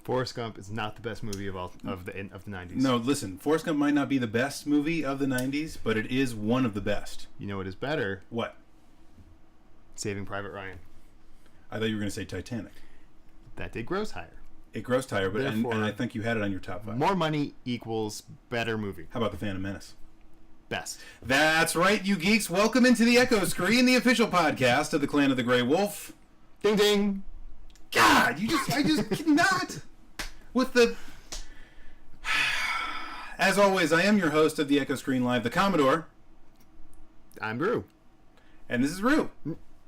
Forrest Gump is not the best movie of the 90s. No, listen, Forrest Gump might not be the best movie of the 90s, but it is one of the best. You know what is better? What? Saving Private Ryan. I thought you were going to say Titanic. That did gross higher. It grossed higher, but and Therefore, I think you had it on your top 5. More money equals better movie. How about The Phantom Menace? Best. That's right, you geeks. Welcome into the Echo Screen, the official podcast of the Clan of the Grey Wolf. Ding ding. God, I just cannot. With the... As always, I am your host of the Echo Screen Live, the Commodore. I'm Drew. And this is Rue.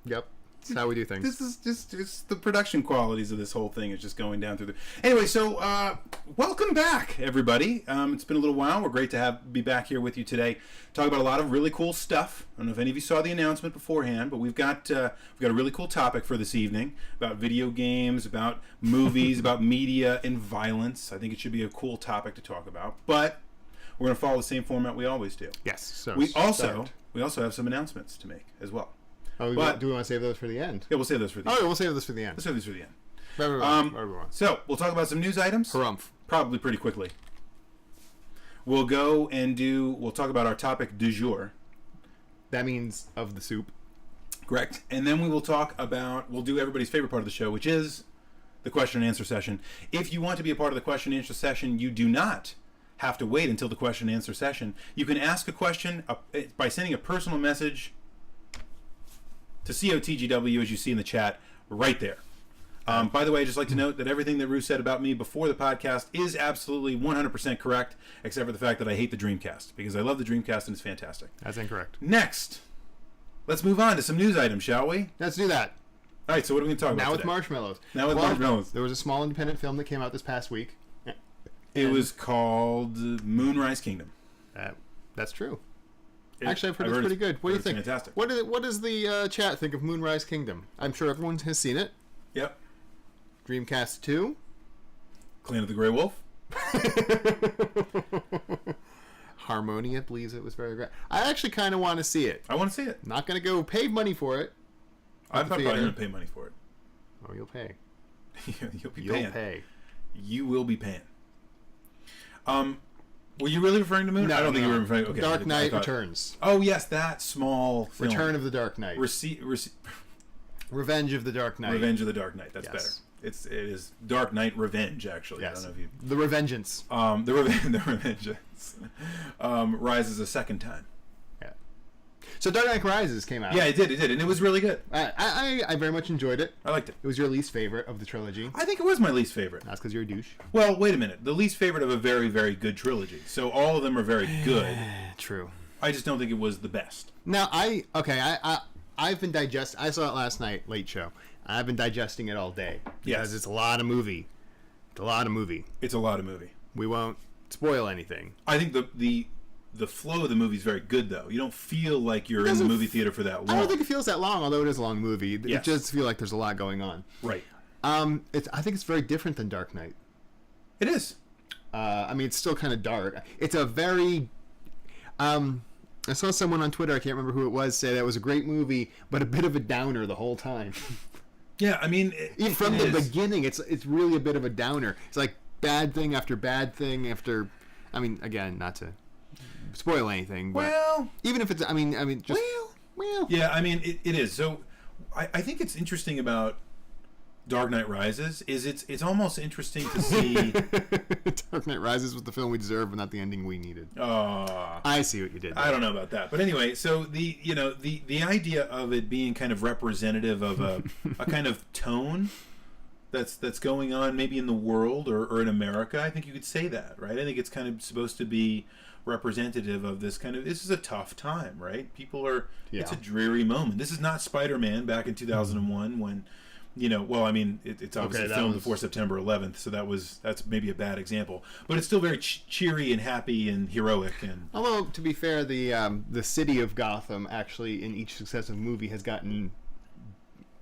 Yep. That's how we do things. This is just the production qualities of this whole thing is just going down through the... Anyway, so welcome back, everybody. It's been a little while. We're great to be back here with you today. Talk about a lot of really cool stuff. I don't know if any of you saw the announcement beforehand, but we've got a really cool topic for this evening about video games, about movies, about media and violence. I think it should be a cool topic to talk about. But we're going to follow the same format we always do. Yes. So we also have some announcements to make as well. Oh, do we want to save those for the end? Yeah, we'll save those for the end. Oh, we'll save this for the end. Let's save these for the end. Everyone. So, we'll talk about some news items. Harumph. Probably pretty quickly. We'll talk about our topic du jour. That means of the soup. Correct. And then we'll do everybody's favorite part of the show, which is the question and answer session. If you want to be a part of the question and answer session, you do not have to wait until the question and answer session. You can ask a question by sending a personal message to COTGW, as you see in the chat, right there. By the way, I'd just like to note that everything that Rue said about me before the podcast is absolutely 100% correct, except for the fact that I hate the Dreamcast, because I love the Dreamcast and it's fantastic. That's incorrect. Next, let's move on to some news items, shall we? Let's do that. All right, so what are we going to talk about Now today? with marshmallows. There was a small independent film that came out this past week. It was called Moonrise Kingdom. That's true. Actually, I've heard it's pretty good. What do you think? Fantastic. What does the chat think of Moonrise Kingdom? I'm sure everyone has seen it. Yep. Dreamcast 2. Clan of the Grey Wolf. Harmonia believes it was very great. I actually kind of want to see it. I want to see it. Not going to go pay money for it. I'm probably going to pay money for it. Oh, you'll pay. You'll You'll pay. You will be paying. Were you really referring to Moon? No, I don't think you were referring. Okay, Dark Knight Returns. Oh yes, that small film. Return of the Dark Knight. Revenge of the Dark Knight. Revenge of the Dark Knight. That's better. It is Dark Knight Revenge, actually. Yes. I don't know if you... The Revengeance. The Revengeance rises a second time. Yeah. So Dark Knight Rises came out. Yeah, it did, and it was really good. I very much enjoyed it. I liked it. It was your least favorite of the trilogy. I think it was my least favorite. That's because you're a douche. Well, wait a minute. The least favorite of a very, very good trilogy. So all of them are very good. True. I just don't think it was the best. Now, I've been digesting... I saw it last night, late show. I've been digesting it all day. Because it's a lot of movie. It's a lot of movie. We won't spoil anything. I think the flow of the movie is very good, though. You don't feel like you're in the movie theater for that long. I don't think it feels that long, although it is a long movie. Yes. It just feels like there's a lot going on. Right. I think it's very different than Dark Knight. It is. It's still kind of dark. It's a very... I saw someone on Twitter, I can't remember who it was, say that it was a great movie, but a bit of a downer the whole time. Yeah, I mean... Even from the beginning, it's really a bit of a downer. It's like bad thing after bad thing after... I mean, again, not to spoil anything, but... Well... Even if it's... I mean, just... Well... Yeah, I mean, it is. So, I think it's interesting about Dark Knight Rises is it's almost interesting to see... Dark Knight Rises was the film we deserved, but not the ending we needed. Oh, I see what you did there. I don't know about that, but anyway, so the idea of it being kind of representative of a kind of tone that's going on maybe in the world or in America, I think you could say that, right? I think it's kind of supposed to be representative of this is a tough time, right? People are it's a dreary moment. This is not Spider-Man back in 2001 when it's obviously filmed before September 11th, so that's maybe a bad example. But it's still very cheery and happy and heroic. And although, to be fair, the city of Gotham actually in each successive movie has gotten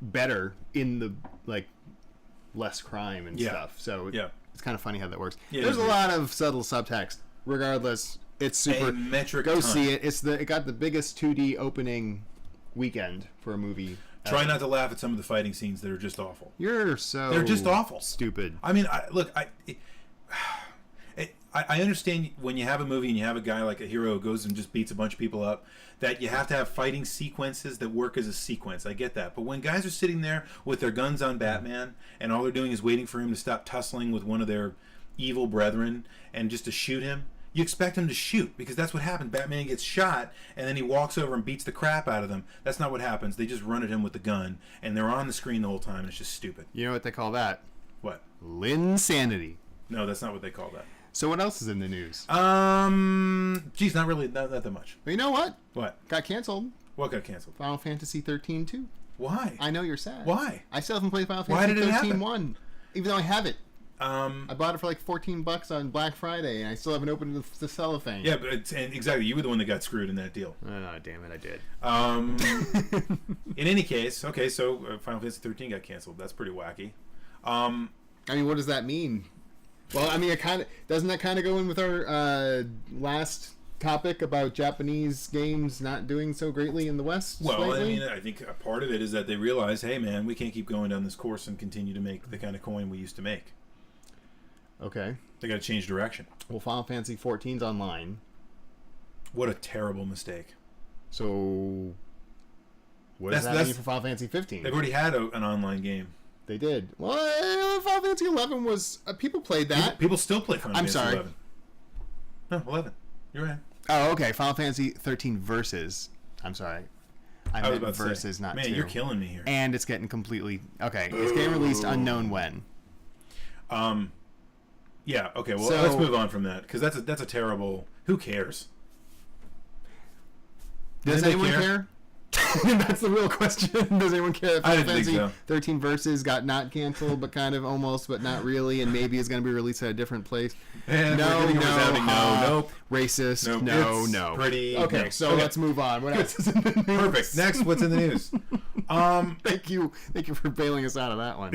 better in the less crime and stuff. So it's kind of funny how that works. Yeah, there's a lot of subtle subtext. Regardless, it's super. A metric Go ton. see it. It got the biggest 2D opening weekend for a movie Try not to laugh at some of the fighting scenes that are just awful. They're just awful. Stupid. I mean, I understand when you have a movie and you have a guy like a hero who goes and just beats a bunch of people up, that you have to have fighting sequences that work as a sequence. I get that. But when guys are sitting there with their guns on Batman and all they're doing is waiting for him to stop tussling with one of their evil brethren and just to shoot him, you expect him to shoot because that's what happens. Batman gets shot and then he walks over and beats the crap out of them. That's not what happens. They just run at him with the gun and they're on the screen the whole time and it's just stupid. You know what they call that? What? Linsanity. No, that's not what they call that. So what else is in the news? Geez, not really, not that much. But you know what? What? Got canceled. What got canceled? Final Fantasy 13 2. Why? I know you're sad. Why? I still haven't played Final Why Fantasy did it 13 happen? 1, even though I have it. I bought it for like $14 on Black Friday, and I still haven't opened the cellophane. Yeah, but and exactly, you were the one that got screwed in that deal. Oh, damn it, I did. In any case, okay, so Final Fantasy 13 got canceled. That's pretty wacky. I mean, what does that mean? Well, I mean, it kind of doesn't that kind of go in with our last topic about Japanese games not doing so greatly in the West? Well, lately? I mean, I think a part of it is that they realize, hey, man, we can't keep going down this course and continue to make the kind of coin we used to make. Okay. They got to change direction. Well, Final Fantasy 14's online. What a terrible mistake. So, what does that mean for Final Fantasy 15? They've already had an online game. They did. Well, Final Fantasy 11 was... people played that. People still play Final Fantasy 11. I'm sorry. No, 11. You're right. Oh, okay. Final Fantasy 13 Versus. I'm sorry. I was about to Versus, say, not man, 2. You're killing me here. And it's getting completely... Okay, it's getting released unknown when. Yeah, okay, well, let's move on from that, because that's a terrible... Who cares? Does anyone care? That's the real question. Does anyone care if Final Fantasy 13 Versus got not canceled, but kind of almost, but not really, and maybe is going to be released at a different place? No. Racist. No. Pretty. Okay, so let's move on. What else is in the news? Perfect. Next, what's in the news? Thank you for bailing us out of that one.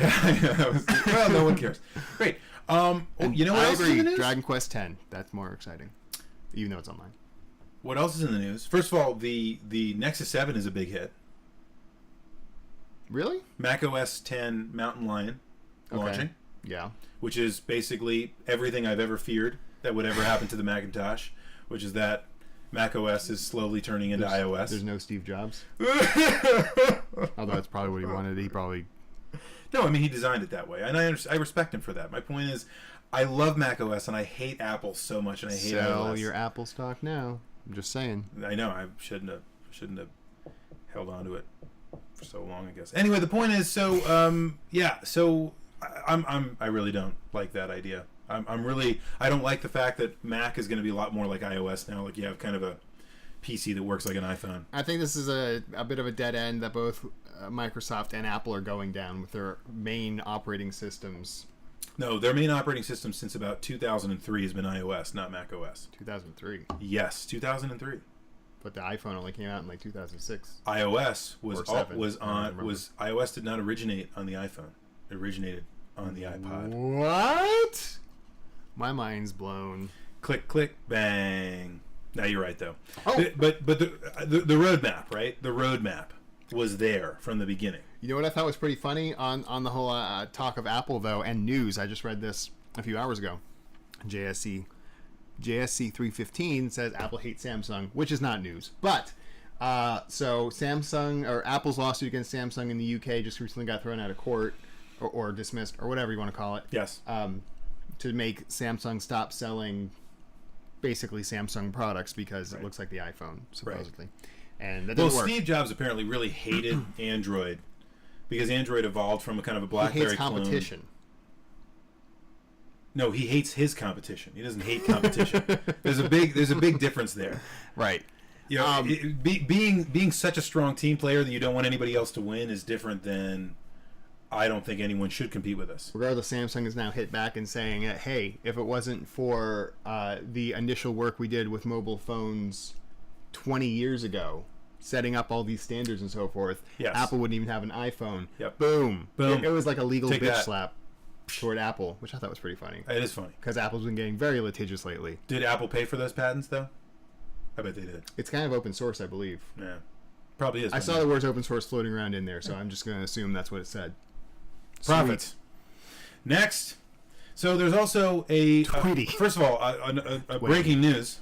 Well, no one cares. Great. You know what else is in the news? Dragon Quest X. That's more exciting, even though it's online. What else is in the news? First of all, the Nexus 7 is a big hit. Really? Mac OS 10 Mountain Lion launching. Yeah. Which is basically everything I've ever feared that would ever happen to the Macintosh, which is that Mac OS is slowly turning into iOS. There's no Steve Jobs. Although that's probably what he wanted. He probably... No, I mean, he designed it that way. And I respect him for that. My point is, I love Mac OS and I hate Apple so much, and I hate iOS. Sell your Apple stock now. I'm just saying. I know. I shouldn't have held on to it for so long, I guess. Anyway, the point is, so I really don't like that idea. I don't like the fact that Mac is going to be a lot more like iOS now. Like you have kind of a PC that works like an iPhone. I think this is a bit of a dead end that both Microsoft and Apple are going down with their main operating systems. No, their main operating system since about 2003 has been iOS, not Mac OS. 2003. Yes, 2003. But the iPhone only came out in like 2006. iOS iOS did not originate on the iPhone. It originated on the iPod. What? My mind's blown. Click, click, bang. Now you're right though. Oh. But the roadmap, right? The roadmap was there from the beginning. You know what I thought was pretty funny on the whole talk of Apple, though, and news? I just read this a few hours ago. JSC 315 says Apple hates Samsung, which is not news. But, so Samsung, or Apple's lawsuit against Samsung in the UK just recently got thrown out of court, or dismissed, or whatever you want to call it. Yes. To make Samsung stop selling basically Samsung products because it looks like the iPhone, supposedly. Right. And that doesn't work. Steve Jobs apparently really hated Android because Android evolved from a kind of a BlackBerry he hates competition. Clone. No, he hates his competition. He doesn't hate competition. There's a big difference there. Right. You know, being such a strong team player that you don't want anybody else to win is different than I don't think anyone should compete with us. Regardless, Samsung has now hit back and saying, hey, if it wasn't for the initial work we did with mobile phones 20 years ago, setting up all these standards and so forth, Apple wouldn't even have an iPhone. Yep. Boom. It was like a legal bitch slap toward Apple, which I thought was pretty funny. It is funny. Because Apple's been getting very litigious lately. Did Apple pay for those patents, though? I bet they did. It's kind of open source, I believe. Yeah. Probably is. I saw the words open source floating around in there, so I'm just going to assume that's what it said. Profits. Next. So there's also a... first of all, a breaking news.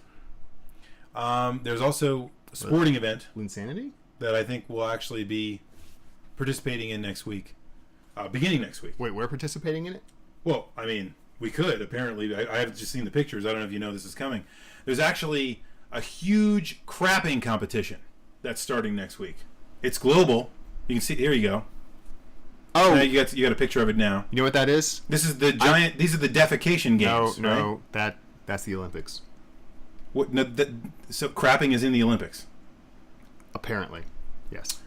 There's also a sporting event. Linsanity? That I think we'll actually be participating in next week. Beginning next week. Wait, we're participating in it? Well, I mean, we could, apparently. I haven't just seen the pictures. I don't know if you know this is coming. There's actually a huge crapping competition that's starting next week. It's global. You can see... Here you go. Oh, you got a picture of it now. You know what that is? This is the giant... these are the defecation games, No, right? that's the Olympics. What? No, so crapping is in the Olympics? Apparently, yes.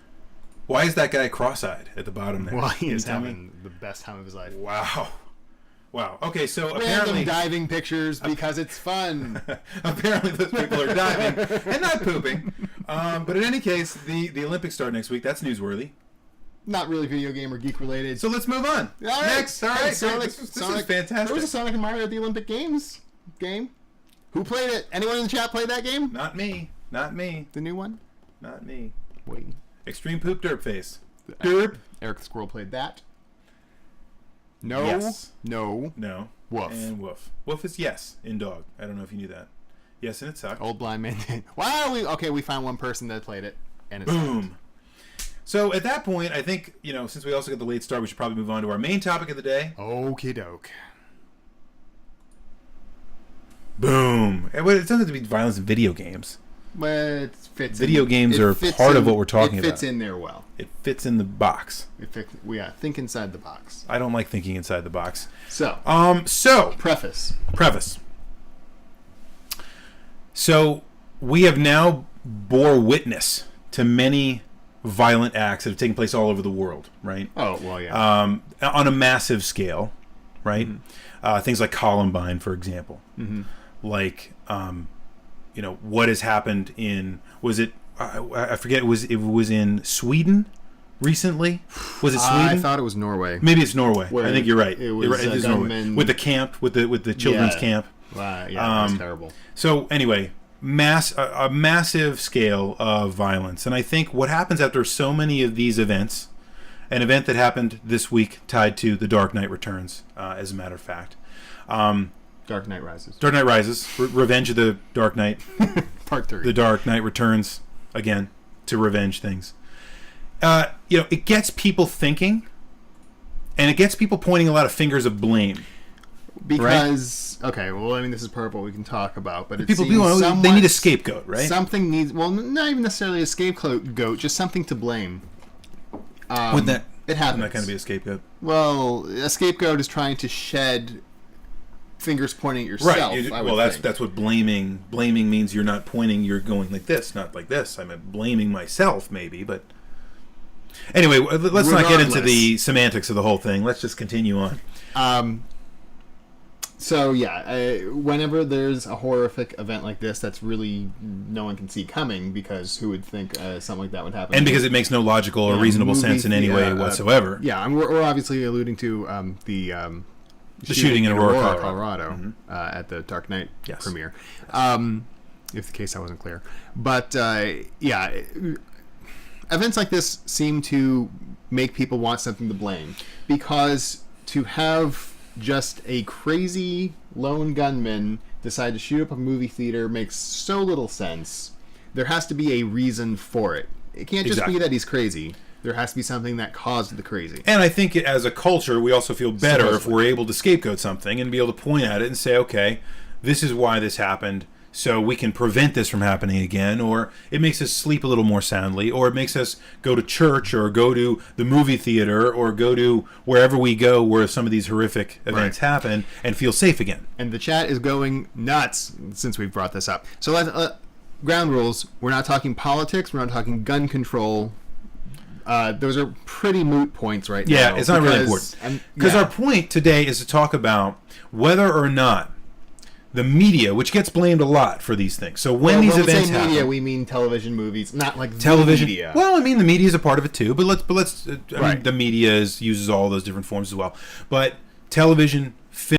Why is that guy cross-eyed at the bottom there? Well, he is having the best time of his life. Wow. Okay, so Random apparently... diving pictures because it's fun. Apparently those people are diving and not pooping. But in any case, the Olympics start next week. That's newsworthy. Not really video game or geek related. So let's move on. All right. Next. All right. Sonic, This is fantastic. There was a Sonic and Mario at the Olympic Games game. Who played it? Anyone in the chat played that game? Not me. The new one? Not me. Wait. Extreme Poop Derp Face. Derp. Eric the Squirrel played that. No. Yes. No. Woof. And woof. Woof is yes in dog. I don't know if you knew that. Yes, and it sucked. Old blind man did. Wow. We found one person that played it, and it boom. Sucked. So at that point, I think, since we also got the late start, we should probably move on to our main topic of the day. Okie doke. Boom. It doesn't have to be violence in video games. But it fits. Video games are part of what we're talking about. It fits in there well. It fits in the box. Think inside the box. I don't like thinking inside the box. So. Preface. So we have now bore witness to many violent acts that have taken place all over the world, right? Oh, well, yeah. On a massive scale, right? Mm-hmm. Things like Columbine, for example. Mm-hmm. Like, what has happened in... Was it... I forget. It was in Sweden recently? Was it Sweden? I thought it was Norway. Maybe it's Norway. I think you're right. It was Norway. With the camp, with the children's camp. Wow, yeah, that's terrible. So, anyway... a massive scale of violence. And I think what happens after so many of these events, an event that happened this week tied to The Dark Knight Returns, as a matter of fact. Dark Knight Rises. Dark Knight Rises. Revenge of the Dark Knight. Part 3. The Dark Knight returns again to revenge things. It gets people thinking, and it gets people pointing a lot of fingers of blame. Because okay, well, I mean, this is part of what we can talk about, but people they need a scapegoat, right? Something needs, well, not even necessarily a scapegoat, just something to blame. It happens. That kind of be a scapegoat. Well, a scapegoat is trying to shed fingers pointing at yourself. Right. That's what blaming means. You're not pointing. You're going like this, not like this. I'm blaming myself, maybe, but. Anyway, let's not get into the semantics of the whole thing. Let's just continue on. So yeah, whenever there's a horrific event like this, that's really no one can see coming, because who would think something like that would happen? And because it makes no logical or reasonable sense in any way whatsoever. Yeah, and we're obviously alluding to the shooting in Aurora, Colorado, mm-hmm. At the Dark Knight premiere. If the case I wasn't clear, but yeah, events like this seem to make people want something to blame, because to have just a crazy lone gunman decide to shoot up a movie theater makes so little sense. There has to be a reason for it. It can't just be that he's crazy. There has to be something that caused the crazy. And I think as a culture, we also feel better if we're able to scapegoat something and be able to point at it and say, okay, this is why this happened, so we can prevent this from happening again, or it makes us sleep a little more soundly, or it makes us go to church, or go to the movie theater, or go to wherever we go where some of these horrific events happen, and feel safe again. And the chat is going nuts since we've brought this up. So ground rules, we're not talking politics, we're not talking gun control. Those are pretty moot points right now. Yeah, it's not really important. Because our point today is to talk about whether or not the media, which gets blamed a lot for these things. So when these events happen, media, we mean television, movies, not like television. Media. Well, I mean the media is a part of it too, but let's. I mean, the media uses all those different forms as well. But television, film.